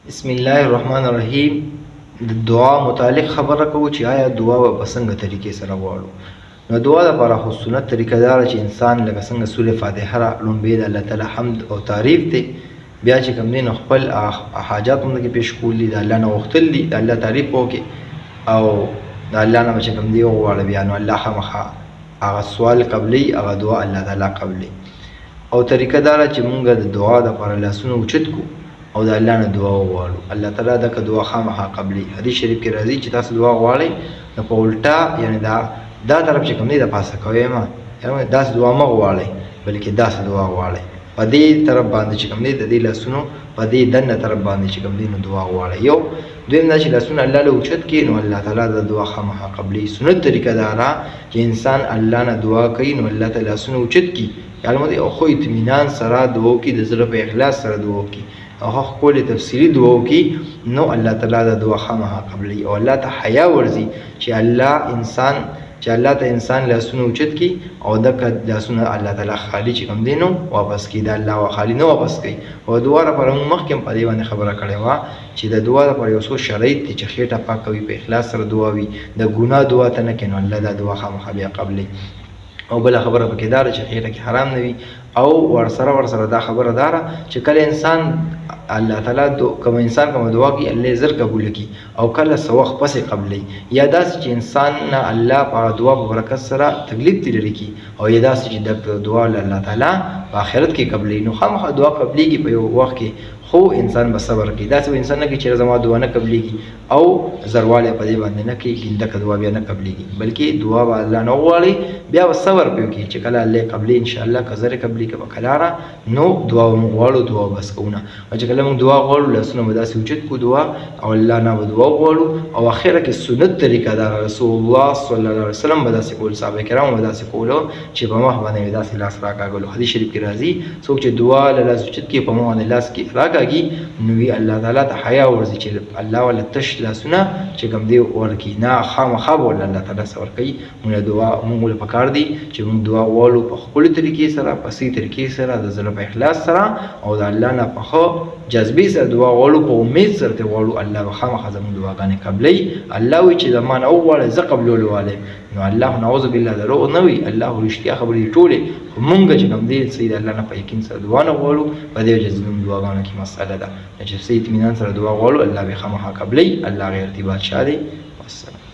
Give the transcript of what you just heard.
بسم الله الرحمن الرحیم. د دعا متعلق خبره کوو چې آیا دعا په څنګه طریقې سره غواړو. نو دعا لپاره خو سنت طریقه دار چې انسان لکه څنګه سوره فاتحه را لومبي د الله تعالی حمد او تعریف دی، بیا چې کوم دین خپل حاجات هم کې پیش کول دي، د الله نه وختل دي، د الله تعریف وکي او د الله نه چې کوم دی غواړي، بیا نو الله خامخا هغه سوال قبلي، هغه دعا الله تعالی قبلي. او طریقه دار چې مونږ د دعا لپاره لاسونه اوچت کو او د الله نه دعا وغواړو، الله تعالی دا دعا خامخا قبلي. حدیث شریف کې راځي چې تاسو دعا غواړئ نو په الټا یعنی دا طرف چې کوم دی د پاسه کوئ، یعنی داس دعا مه غواړئ بلکې داس دعا غواړئ، په دې طرف باندې چې کوم دی د دې لاسونو په دې دنه طرف باندې چې کوم دی نو دعا غواړئ. یو دویم دا چې لاسونه الله له اوچت کړي نو الله تعالی د دعا خامخا قبلي. سنت طریقه دا چې انسان الله نه دعا کوي نو الله تعالی لاسونه اوچت کړي، یعنی او خو اطمینان سره دعا کوي، د زړه په اخلاص سره دعا کوي او خپل تفصیلی دعا کوي، نو الله تعالی د دعا خامخا قبلي. او الله ته حیا ورزي چې الله ته انسان لاسونه اوچت کی او د لاسونه الله تعالی خالی چې کوم دینو واپس کی، د الله خالی نه واپس کی. او دعا لپاره مخکې په دې باندې خبره کړې و چې د دعا لپاره یو څو شرایط دي چې خېټه پاکوي، په اخلاص سره دعا وي، د ګناه دعا ته نه کینو الله د دعا خامخا بیا قبلي. او بل خبره پکې دار چې خېټه کې حرام نه وي. او ورسره دا خبره دار چې کله انسان الله تعالی کوم انسان کوم دعا کوي الله زر قبول کی او کله سوخ پسې قبلي، یا داس چې انسان نه الله په دعا په برکت سره تکلیف لري کی، او یا داس چې د دعا الله تعالی په آخرت کې قبلي. نو خامخا دعا قبليږي په یو وخت کې، خو انسان به صبر کوي. داسې انسان نه کوي چې زما دعا نه قبليږي او زرواله په دې باندې نه کوي ګنده دعا بیا نه قبليږي، بلکې دعا به الله نه غواړي، بیا به صبر کوي چې کله الله قبلي ان شاء الله کزر قبلي کې وکړه نو دعا مو غواړو، دعا بس کوونه. او چې کله موږ دعا غواړو لاسونه مو داسې وجود کو دعا او الله نه دعا غواړو. او اخره کې سنت طریقه دار رسول الله صلی الله علیه وسلم به داسې کول، صحابه کرام به داسې کولو چې په مخ باندې داسې لاس راکاږلو. حدیث شریف کې راځي څوک چې دعا له لاس وجود کې په مخ باندې لاس کې راکاږي نو وی الله تعالی ته حیا ورزي چې الله ولا تش لاسونه چې کوم دی ورکی نه خامخا ول الله تعالی سره کوي. موږ دعا موږ په کار دي چې موږ دعا غواړو په خپل طریقې سره، په سي طریقې سره، د زړه په اخلاص سره او د الله نه په خو جذبې سره دعا غواړو، په امید سره ته غواړو الله خامخا زموږ دعاګانې قبلي. الله وی چې زمانه او غواړي ز قبلولو والے نو الله نعوذ بالله درو نه وی، الله رښتیا خبرې ټوله مونږ چې کوم دی سید الله نه په یقین سره دعا نه غواړو، په دې وجه زموږ دعاګانو کې مسأله ده چې سید اطمینان سره دعا غواړو الله به خامخا قبلي. الله غیر دی بادشاہ دی. والسلام.